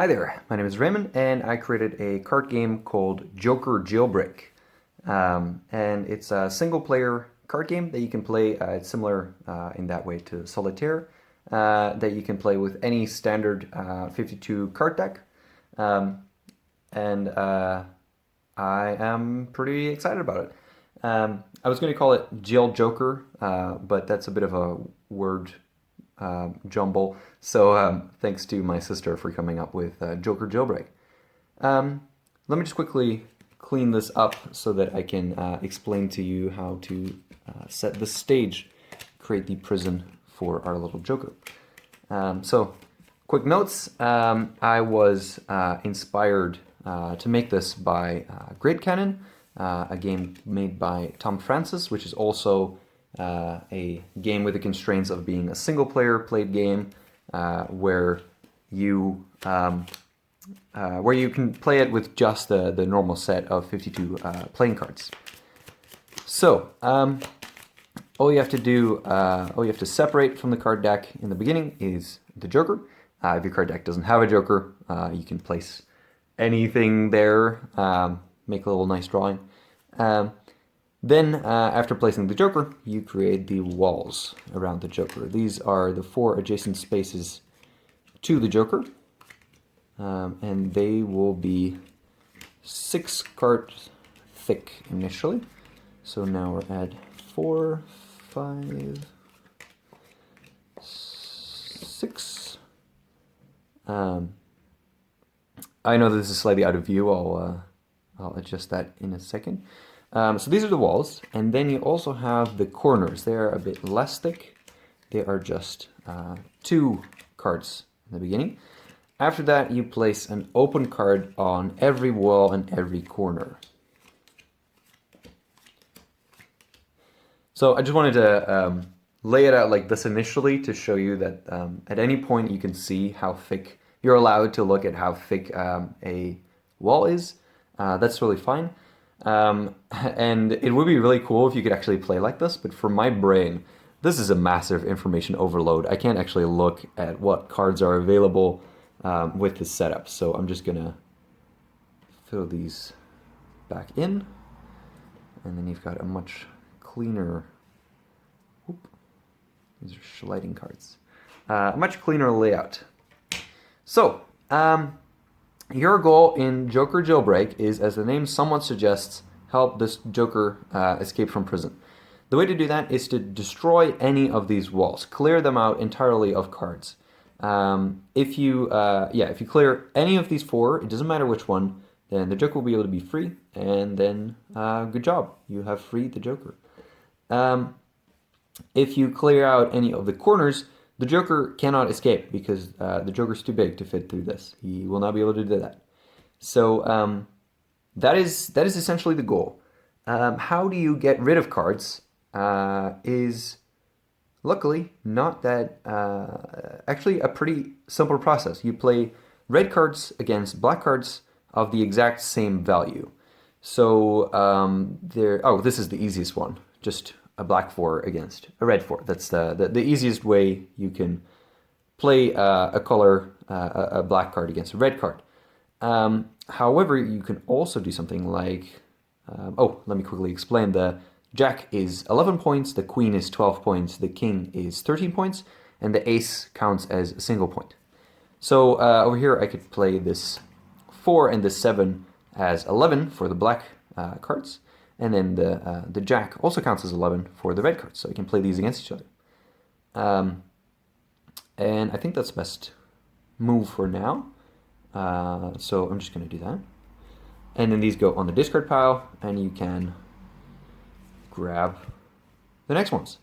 Hi there, my name is Raymond and I created a card game called Joker Jailbreak. And it's a single player card game that you can play. It's similar in that way to Solitaire, that you can play with any standard 52 card deck. And I am pretty excited about it. I was going to call it Jail Joker, but that's a bit of a word jumble. So thanks to my sister for coming up with Joker Jailbreak. Let me just quickly clean this up so that I can explain to you how to set the stage, create the prison for our little Joker. So quick notes, I was inspired to make this by Great Cannon, a game made by Tom Francis, which is also a game with the constraints of being a single-player played game, where you can play it with just the normal set of 52 playing cards. So all you have to do, all you have to separate from the card deck in the beginning is the Joker. If your card deck doesn't have a Joker, you can place anything there, make a little nice drawing. Then, after placing the Joker, you create the walls around the Joker. These are the 4 adjacent spaces to the Joker, and they will be 6 cards thick initially. So now we're at 4, 5, 6. I know this is slightly out of view. I'll adjust that in a second. So these are the walls, and then you also have the corners. They are a bit less thick. They are just 2 cards in the beginning. After that, you place an open card on every wall and every corner. So I just wanted to lay it out like this initially to show you that at any point you can see how thick, you're allowed to look at how thick a wall is. That's really fine. And it would be really cool if you could actually play like this, but for my brain, this is a massive information overload. I can't actually look at what cards are available with this setup, so I'm just gonna throw these back in, and then you've got a much cleaner, these are sliding cards, a much cleaner layout. So, your goal in Joker Jailbreak is, as the name somewhat suggests, help this Joker escape from prison. The way to do that is to destroy any of these walls. Clear them out entirely of cards. If you clear any of these 4, it doesn't matter which one, then the Joker will be able to be free, and then good job, you have freed the Joker. If you clear out any of the corners, the Joker cannot escape because the Joker's too big to fit through this. He will not be able to do that. So that is essentially the goal. How do you get rid of cards is luckily not that, actually a pretty simple process. You play red cards against black cards of the exact same value. So this is the easiest one. Just a black 4 against a red 4. That's the easiest way you can play a black card against a red card. However, you can also do something like, let me quickly explain. The Jack is 11 points, the Queen is 12 points, the King is 13 points, and the Ace counts as a single point. So over here I could play this 4 and this 7 as 11 for the black cards. And then the Jack also counts as 11 for the red cards, so you can play these against each other. And I think that's the best move for now. So I'm just going to do that. And then these go on the discard pile, and you can grab the next ones.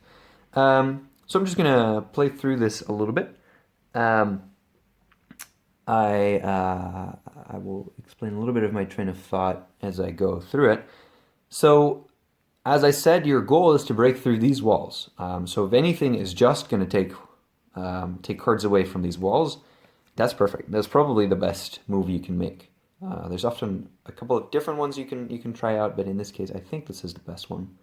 So I'm just going to play through this a little bit. I will explain a little bit of my train of thought as I go through it. So, as I said, your goal is to break through these walls. So if anything is just going to take cards away from these walls, that's perfect. That's probably the best move you can make. There's often a couple of different ones you can try out, but in this case, I think this is the best one.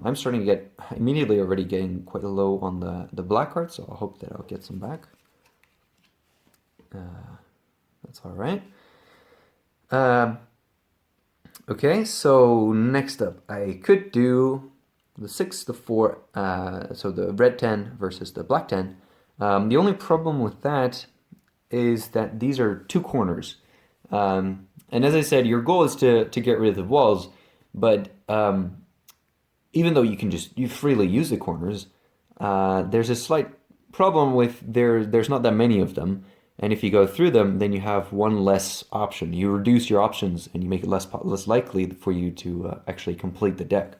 I'm starting to get immediately already getting quite low on the black cards, so I hope that I'll get some back. That's all right. Okay, so next up, I could do the 6, the 4, so the red 10 versus the black 10. The only problem with that is that these are 2 corners. And as I said, your goal is to get rid of the walls, but even though you freely use the corners, there's a slight problem with there's not that many of them. And if you go through them, then you have one less option. You reduce your options and you make it less likely for you to actually complete the deck.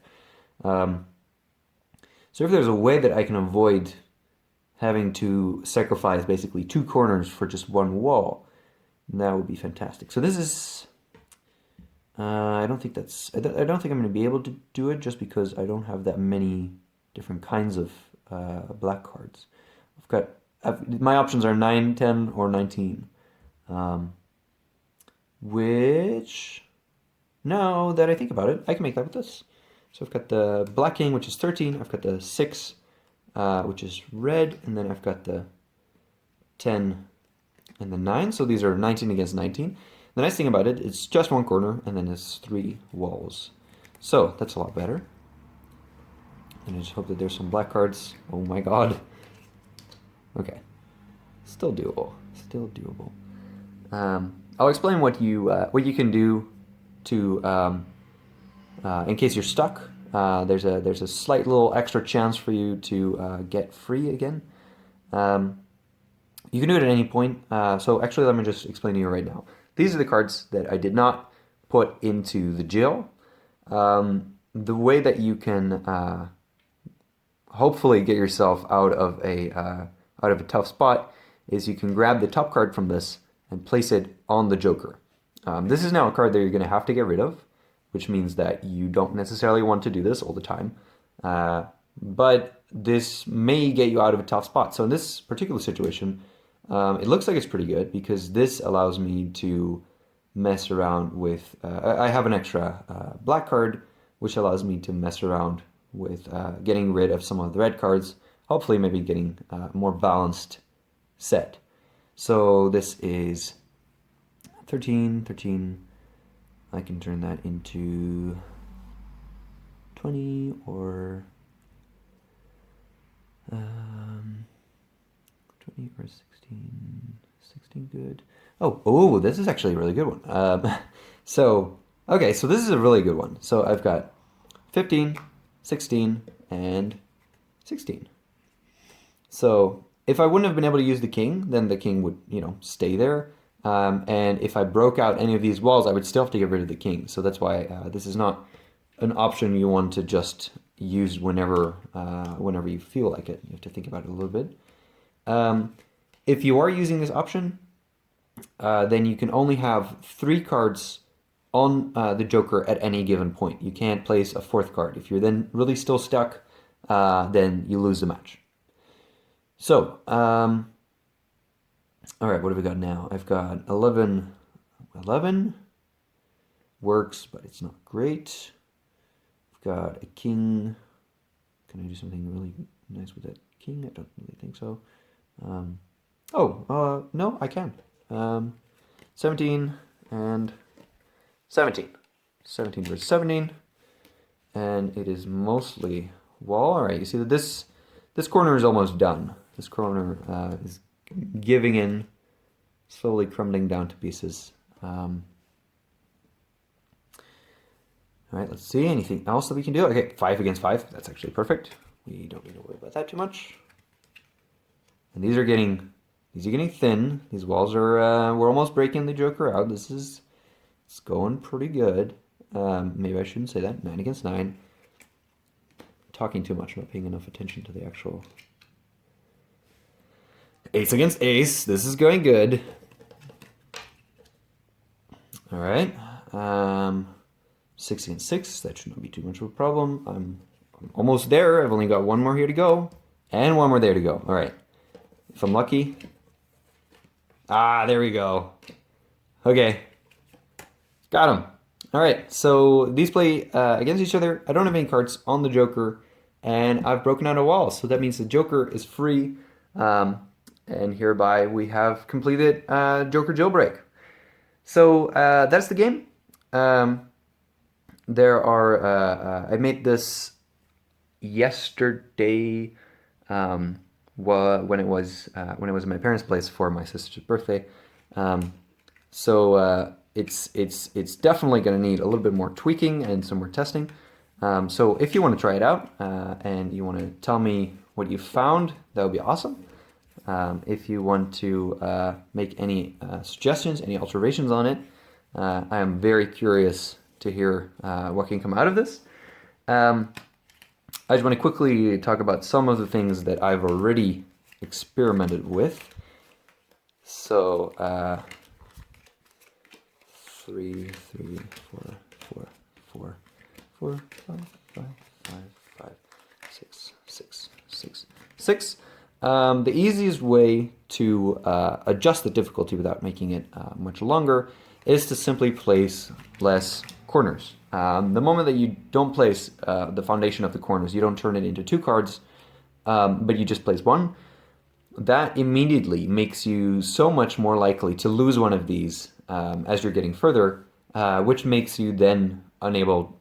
So if there's a way that I can avoid having to sacrifice basically 2 corners for just 1 wall, that would be fantastic. So this is, I don't think I'm going to be able to do it just because I don't have that many different kinds of black cards. My options are 9, 10, or 19. Which, now that I think about it, I can make that with this. So I've got the black king, which is 13. I've got the 6, which is red. And then I've got the 10 and the 9. So these are 19 against 19. The nice thing about it, it's just 1 corner, and then it's 3 walls. So that's a lot better. And I just hope that there's some black cards. Oh my god. Okay, still doable. Still doable. I'll explain what you can do to in case you're stuck. There's a slight little extra chance for you to get free again. You can do it at any point. So actually, let me just explain to you right now. These are the cards that I did not put into the jail. The way that you can hopefully get yourself out of a tough spot is you can grab the top card from this and place it on the Joker. This is now a card that you're going to have to get rid of, which means that you don't necessarily want to do this all the time. But this may get you out of a tough spot. So in this particular situation, it looks like it's pretty good because this allows me to mess around with... I have an extra black card, which allows me to mess around with getting rid of some of the red cards, hopefully maybe getting a more balanced set. So this is 13, 13. I can turn that into 20 or 20 or 16. 16 good. Oh, this is actually a really good one. So this is a really good one. So I've got 15, 16, and 16. So if I wouldn't have been able to use the king, then the king would, stay there. And if I broke out any of these walls, I would still have to get rid of the king. So that's why this is not an option you want to just use whenever you feel like it. You have to think about it a little bit. If you are using this option, then you can only have 3 cards on the Joker at any given point. You can't place a 4th card. If you're then really still stuck, then you lose the match. So, all right, what have we got now? I've got 11. 11 works, but it's not great. I've got a king. Can I do something really nice with that king? I don't really think so. No, I can. 17 and 17. 17 versus 17. And it is mostly wall. All right, you see that this corner is almost done. This corner is giving in, slowly crumbling down to pieces. All right, let's see. Anything else that we can do? Okay, 5 against 5. That's actually perfect. We don't need to worry about that too much. And these are getting thin. These walls are we're almost breaking the Joker out. It's going pretty good. Maybe I shouldn't say that. 9 against 9. Talking too much, not paying enough attention to the actual. Ace against ace. This is going good. All right. 6 against 6. That should not be too much of a problem. I'm almost there. I've only got 1 more here to go. And 1 more there to go. All right. If I'm lucky. There we go. Okay. Got him. All right. So these play against each other. I don't have any cards on the Joker. And I've broken out a wall. So that means the Joker is free. And hereby we have completed Joker Jailbreak. So that's the game. There are I made this yesterday when it was at my parents' place for my sister's birthday. So it's definitely going to need a little bit more tweaking and some more testing. So if you want to try it out and you want to tell me what you found, that would be awesome. If you want to make any suggestions, any alterations on it, I am very curious to hear what can come out of this. I just want to quickly talk about some of the things that I've already experimented with. So 3, 3, 4, 4, 4, 4, 5, 5, 5, 5, 6, 6, 6, 6. The easiest way to adjust the difficulty without making it much longer is to simply place less corners. The moment that you don't place the foundation of the corners, you don't turn it into 2 cards, but you just place 1, that immediately makes you so much more likely to lose one of these as you're getting further, which makes you then unable,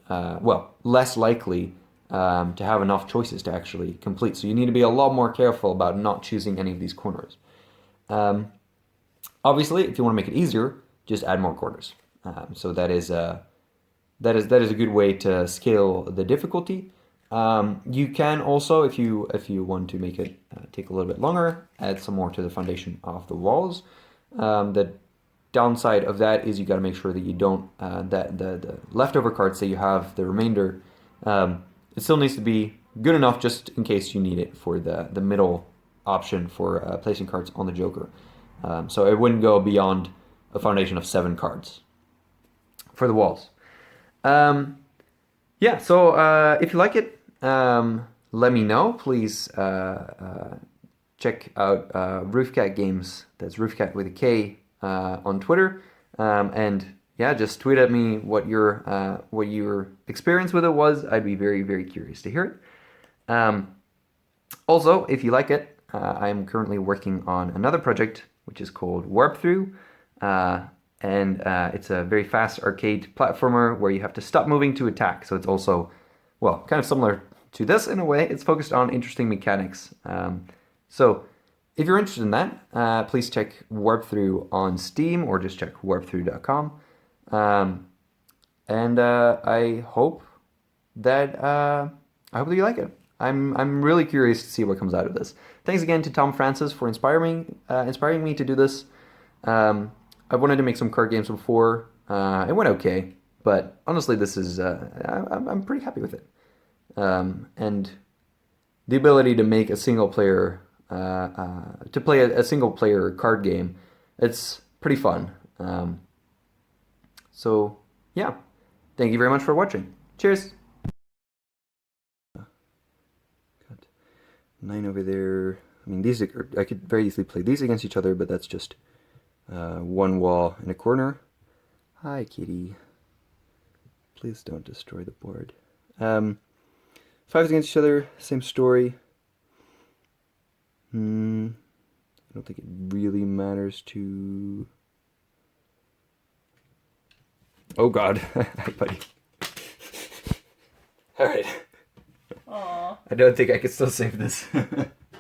less likely to have enough choices to actually complete. So you need to be a lot more careful about not choosing any of these corners. Obviously, if you want to make it easier, just add more corners. So that is a good way to scale the difficulty. You can also, if you want to make it take a little bit longer, add some more to the foundation of the walls. The downside of that is you got to make sure that you don't that the leftover cards that you have, the remainder, it still needs to be good enough just in case you need it for the middle option for placing cards on the Joker. So it wouldn't go beyond a foundation of 7 cards for the walls. Yeah, so if you like it, let me know. Please check out Roofcat Games. That's Roofcat with a K on Twitter. And yeah, just tweet at me what your experience with it was. I'd be very, very curious to hear it. Also, if you like it, I'm currently working on another project which is called WarpThrough. And it's a very fast arcade platformer where you have to stop moving to attack. So it's also, well, kind of similar to this in a way. It's focused on interesting mechanics. So if you're interested in that, please check WarpThrough on Steam or just check warpthrough.com. And I hope that you like it. I'm really curious to see what comes out of this. Thanks again to Tom Francis for inspiring me to do this. I've wanted to make some card games before. It went okay, but honestly, this is I'm pretty happy with it. And the ability to make a single player to play a single player card game, it's pretty fun. So yeah, thank you very much for watching. Cheers. Got 9 over there. I mean, these I could very easily play these against each other, but that's just one wall in a corner. Hi, kitty. Please don't destroy the board. 5 against each other, same story. I don't think it really matters to... Oh god. Hi, buddy. Alright. Aww. I don't think I can still save this.